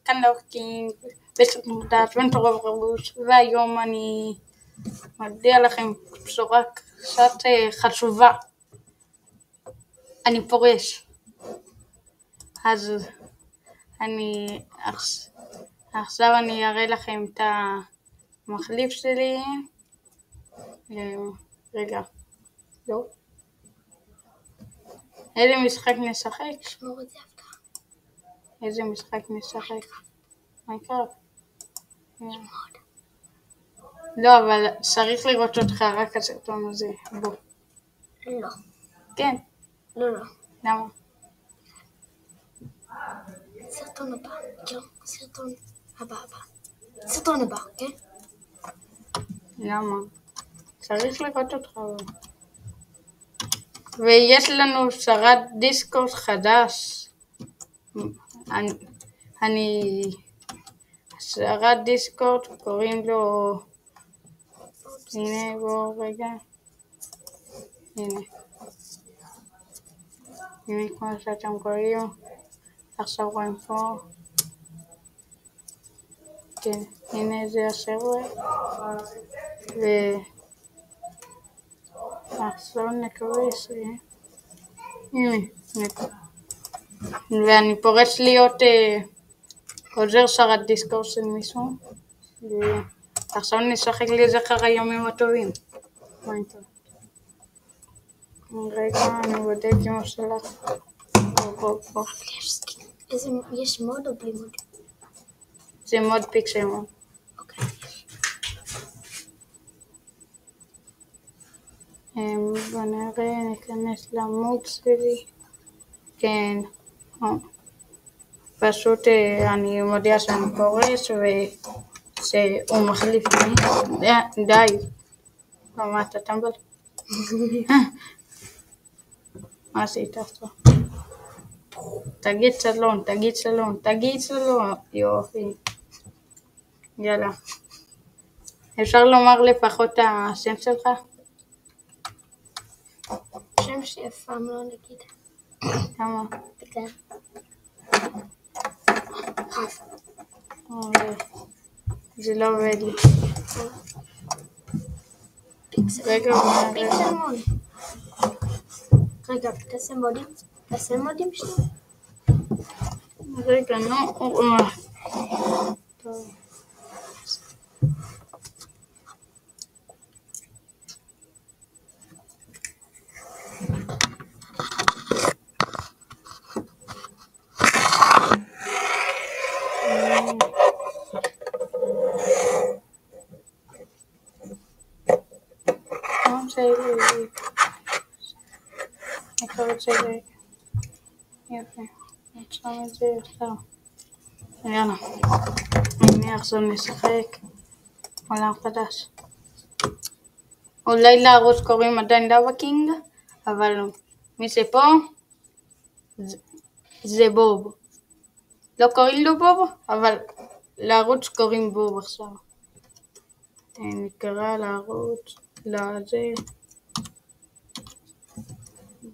כאן לאוקינג, בסמודת ונטרוב רבוש, והיום אני מודיע לכם בשורה קצת חשובה. אני פורש. אז עכשיו אני אראה לכם את המחליף שלי. רגע, לא. איזה משחק נשחק? שמור את זה הפתעה. איזה משחק נשחק? מיינקראפט. לא, אבל צריך לראות אותך רק הסרטון הזה. בוא. לא. כן. לא. למה? סרטון הבא. כן, סרטון הבא. סרטון הבא, כן? למה? צריך לראות אותך. ויש לנו שרת דיסקורד חדש. שרת דיסקורד קוראים לו... הנה בואו רגע. הנה כמו שאתם רואים. עכשיו רואים פה. כן, הנה זה השבוע. ועכשיו נקווה ש... הנה. ואני פורש להיות עוזר שרת דיסקורד של מישהו. ועכשיו נשחק לזכר הימים הטובים. רגע, אני בודק עם השלח. בוא. יש מוד או בלי מוד? זה מוד פיקסל מוד. אוקיי. בוא נראה, ניכנס לעמוד שלי. כן. פשוט אני מודיע שאני פורש ושהוא מחליף לי. די. מה אתה טמבל? מה עשית עכשיו? תגיד שלום. יופי. יאללה. אפשר לומר לפחות את השם שלך? שם שאף פעם לא נגיד. למה? בגלל. זה לא עובד לי. פיקסל מוד. רגע, תעשה מודים שלי. רגע, נו. טוב. יפה, נצא את זה יותר. יאללה, הנה עכשיו נשחק עולם חדש. אולי לערוץ קוראים עדיין לאווקינג, אבל מי שפה זה בוב. לא קוראים לו בוב, אבל לערוץ קוראים בוב עכשיו. נקרא לערוץ, לזה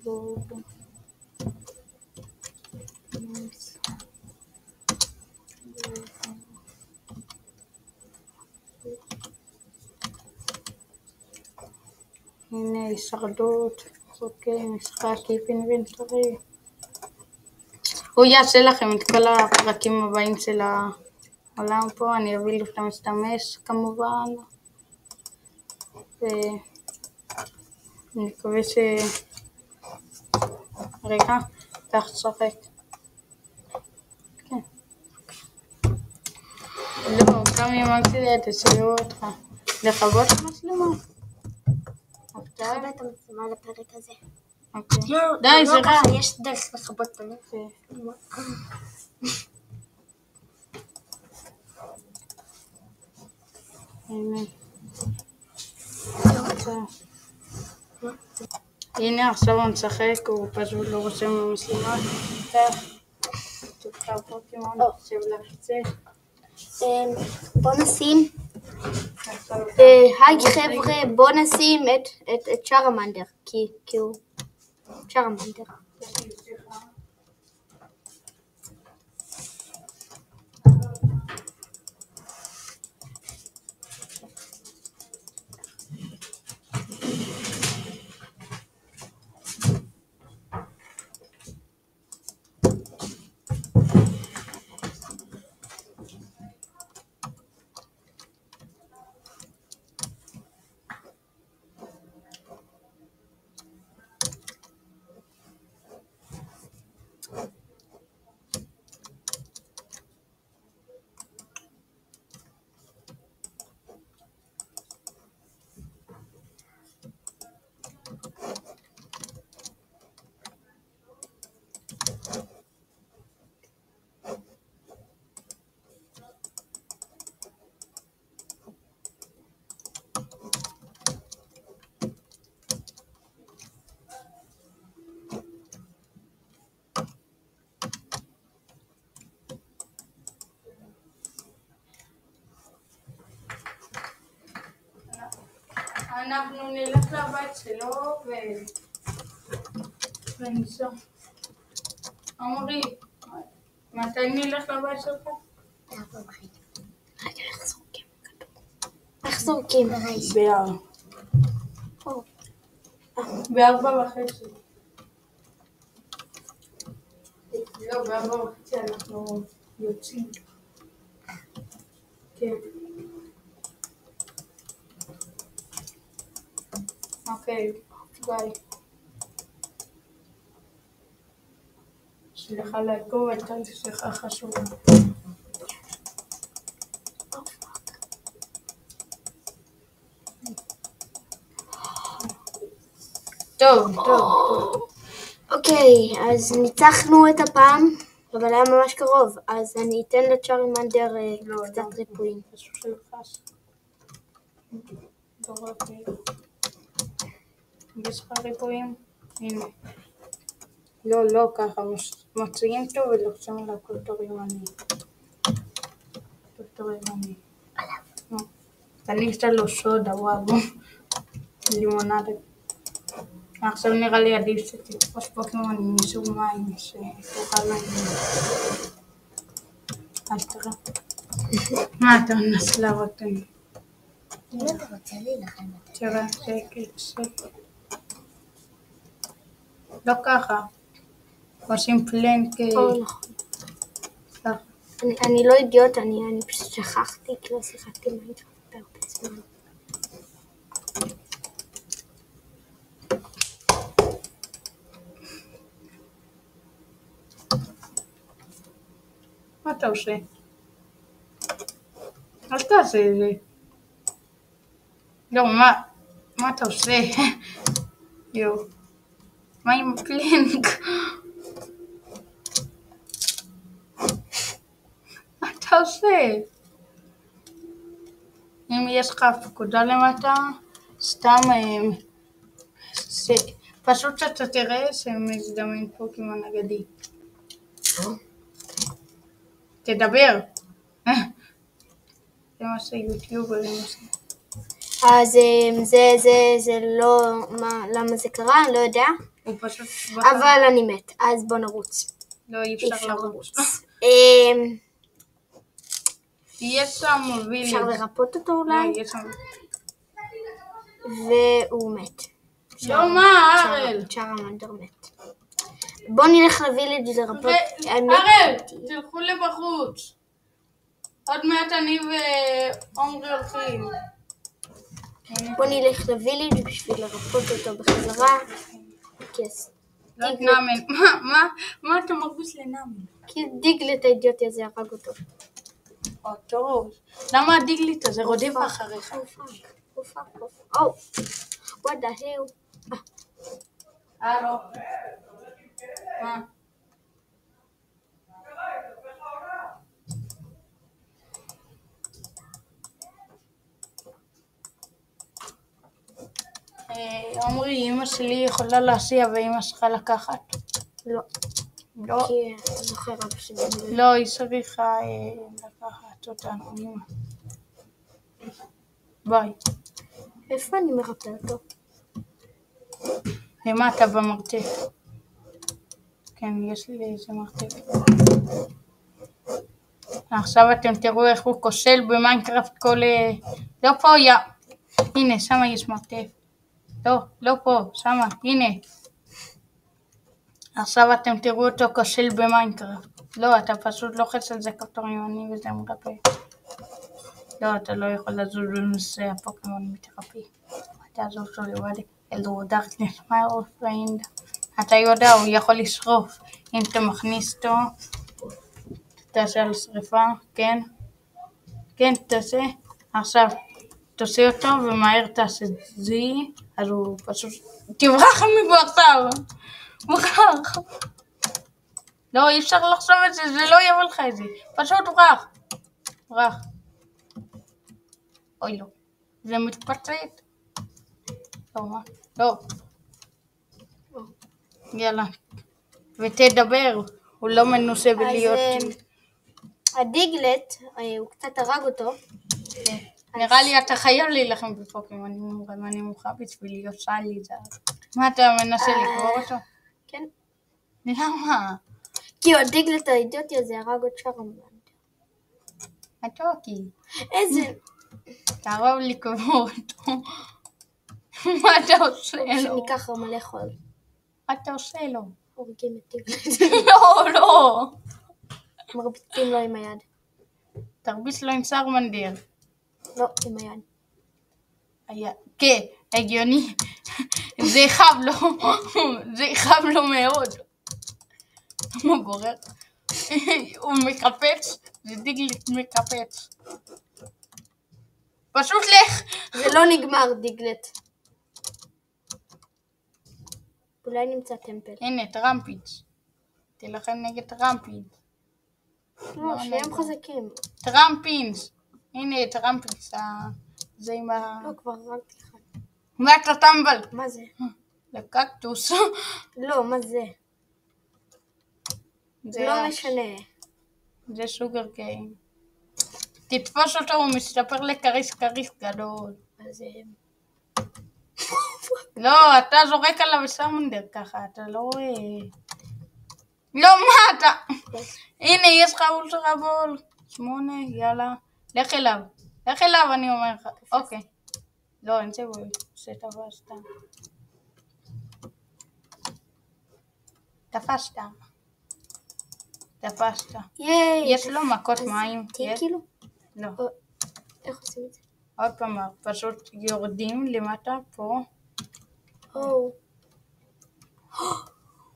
בוב. הנה הישרדות, אוקיי, משחק קיפ אינבנטורי. הוא יעשה לכם את כל הפרקים הבאים של העולם פה, אני אביא לו את המשתמש כמובן. ואני מקווה רגע, כך צוחק. כן. לא, גם ימגתי לי את תשאירו אותך. לכבות מצלמה? תכבה את המצלמה לפרק הזה. אוקיי. די, זה רע. יש דרך לכבות פרק. הנה עכשיו הוא משחק, הוא פשוט לא רושם במצלמה. תבחר פוקימון, תשב לחצה. בוא נשים, היי חבר'ה, בוא נשים את צ'רמנדר, כי הוא צ'רמנדר. אנחנו נלך לבית שלו וניסע. עמרי, מתי נלך לבית שלך? רגע, איך זורקים? ב4:30. לא, ב4:30 אנחנו יוצאים. כן. אוקיי, ביי. סליחה לעקוב, הייתה לי שיחה חשובה. טוב. אוקיי, אז ניצחנו את הפעם, אבל היה ממש קרוב, אז אני אתן לצ'ארמנדר קצת ריפויים. משהו שלחש. יש לך ריפויים? הנה. לא ככה, מוציאים טוב ולוחצים עליו כפתור ימני. תניס לו סודה, וואו. לימונדה. עכשיו נראה לי עדיף שתתפוס פוקימון מסוג מים שתוכל להם. אז תראה. מה אתה מנסה להראות לי? אם אתה רוצה להילחם את זה. תראה, שקט. לא ככה. עושים פלנק. אני לא אידיוט, אני פשוט שכחתי, כי לא שיחקתי מיינקראפט בהרבה זמן. מה אתה עושה? אל תעשה את זה. לא, מה אתה עושה? יו. מה עם פלנק? מה אתה עושה? אם יש לך פקודה למטה, סתם פשוט שאתה תראה שמזדמן פוקימון אגדי. תדבר. זה מה שיוטיוברים עושים. אז זה לא, למה זה קרה, אני לא יודע. הוא פשוט... אבל אני מת, אז בוא נרוץ. לא, אי אפשר לרוץ. יש שם וילד. אפשר לרפות אותו אולי? לא, יש שם... והוא מת. לא, מה, ארל? צ'ארמנדר מת. בוא נלך לווילג' לרפות. ארל, תלכו לבחוץ. עוד מעט אני ועומרי הולכים. בוא נלך לווילג' בשביל לרפות אותו בחזרה. כס. לא נאמן. מה אתה מרגיש לנאמן? כי דיגלט האידיוטי הזה הרג אותו. טוב. למה הדיגלט הזה רודף אחריך? Oh, what the hell? הלו. מה? עמרי, אמא שלי יכולה להסיע ואמא שלך לקחת? לא. לא. כי אתה זוכר אבא שלי. לא, היא צריכה לקחת אותנו, אמא. ביי. איפה אני מרפא אותו? למטה במרתף. כן, יש לי איזה מרתף. עכשיו אתם תראו איך הוא כושל במיינקראפט כל... לא פה, הנה, שמה יש מרתף. לא פה, שמה, הנה. עכשיו אתם תראו אותו כושל במיינקראפט. לא, אתה פשוט לוחץ על זה כפתור ימני וזה מרפא. לא, אתה לא יכול לזוז בנושא הפוקימון מתרפי. אתה תעזור אותו לבד. אלו דארקנס מיילד פריינד. אתה יודע, הוא יכול לשרוף. אם אתה מכניס אותו, תעשה על שריפה, כן? כן, תעשה. עכשיו, תעשה אותו ומהר תעשה זי, אז הוא פשוט... תברח מפה עכשיו! ברח! לא, אי אפשר לחשוב את זה, זה לא יבוא לך את זה. פשוט ברח. אוי לא, זה מתפצעת. לא, מה? לא. יאללה. ותדבר, הוא לא מנוסה בלהיות... הדיגלט, הוא קצת הרג אותו, נראה לי אתה חייב להילחם בפוקימונים רמה נמוכה בשביל להיות שאליזרד. מה אתה מנסה לקבור אותו? כן. למה? כי הדיגלט האידיוטי הזה הרג עוד צ'רמנדר. הטוקי. איזה... תערוב לקבור אותו. מה אתה עושה לו? שניקח מלא חול. מה אתה עושה לו? הורגים את דיגלט. לא. מרביצים לו עם היד. תרביץ לו עם סרמנדר. לא, עם היד. כן, הגיוני. זה יכאב לו. זה יכאב לו מאוד. הוא בורר. הוא מקפץ. זה דיגלט מקפץ. פשוט לך. זה לא נגמר דיגלט. אולי נמצא טמפל. הנה, טראמפיץ. תלחם נגד טראמפיץ. לא, שהם חזקים. טראמפינס. הנה, טראמפיץ. זה עם ה... לא, כבר הרגתי אחד. מה אתה טמבל? מה זה? לקקטוס. לא, מה זה? זה לא משנה. זה שוגר קיין. תתפוס אותו, הוא מסתפר לקריס גדול. אז... לא, אתה זורק עליו סרמנדר ככה, אתה לא רואה. לא, מה אתה? הנה, יש לך אולטרה בול. 8, יאללה. לך אליו. לך אליו, אני אומר לך. אוקיי. לא, אין זה בול. זה תפסת. תפסת. ייי. יש לו מכות מים. תהיה כאילו? לא. איך עושים את זה? עוד פעם, פשוט יורדים למטה פה.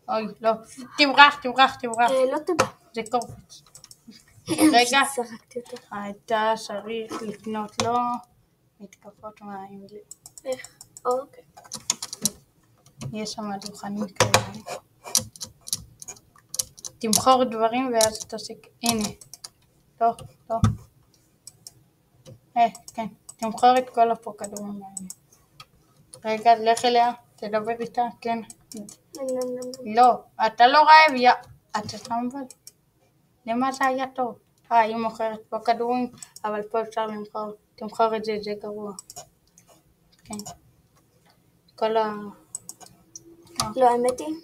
אוי, לא. תברח. לא תודה. זה קורפץ. רגע. זרקתי אותו. אתה צריך לקנות לו מתקפות מים. איך? אוקיי. יש שם דוכנים כאלה. תמכור דברים ואז תעסיק. הנה. לא. כן. תמכור את כל הפוקדורים האלה. רגע, לך אליה. תדבר איתה. כן. לא. אתה לא רעב. אתה טמבל. למה זה היה טוב? היא מוכרת פה כדורים, אבל פה אפשר למכור. תמכור את זה, זה גרוע. כן. כל ה... לא, האמת היא?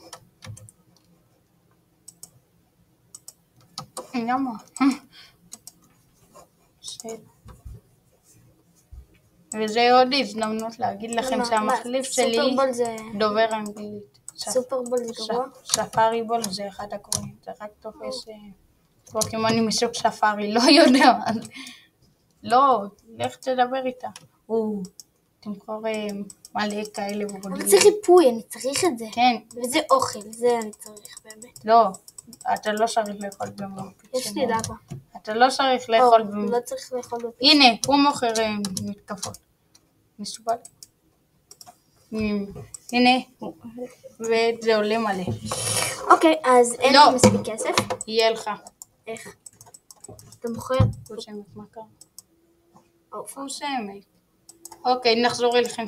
למה? וזה עוד הזדמנות להגיד לכם שהמחליף שלי דובר אנגלית. סופרבול זה גרוע? ספארי בול זה אחד הקוראים, זה רק תופס פוקימונים מסוג ספארי, לא יודע מה זה. לא, לך תדבר איתה. תמכור מלא כאלה ובודלים. אבל זה ריפוי, אני צריך את זה. כן. וזה אוכל, זה אני צריך באמת. לא, אתה לא צריך לאכול במרפיץ. יש לי למה. אתה לא צריך לאכול במרפיץ. לא צריך לאכול במרפיץ. הנה, הוא מוכר מתקפות. מסובל. הנה, וזה עולה מלא. אוקיי, אז אין לי מספיק כסף. יהיה לך. איך? אתה מוכר? פוסמת, מה קרה? פוסמת. אוקיי, נחזור אליכם.